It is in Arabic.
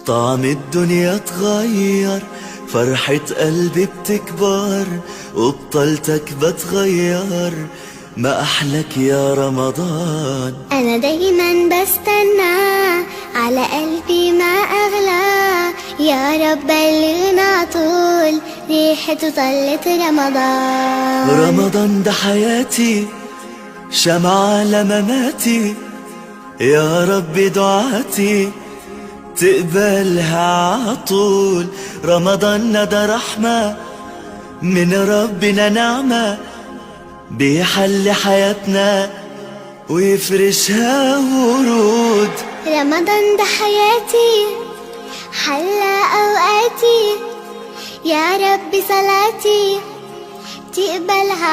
طعم الدنيا اتغير، فرحة قلبي بتكبر، وبطلتك بتغير، ما أحلك يا رمضان. أنا دايما بستنى، على قلبي ما أغلى، يا رب بلغنا طول ريحته طلت رمضان. رمضان ده حياتي، شمعة لمماتي، يا رب دعاتي تقبلها عطول. رمضان ده رحمة من ربنا، نعمة بيحل حياتنا ويفرشها ورود. رمضان ده حياتي، حلى أوقاتي، يا رب صلاتي تقبلها.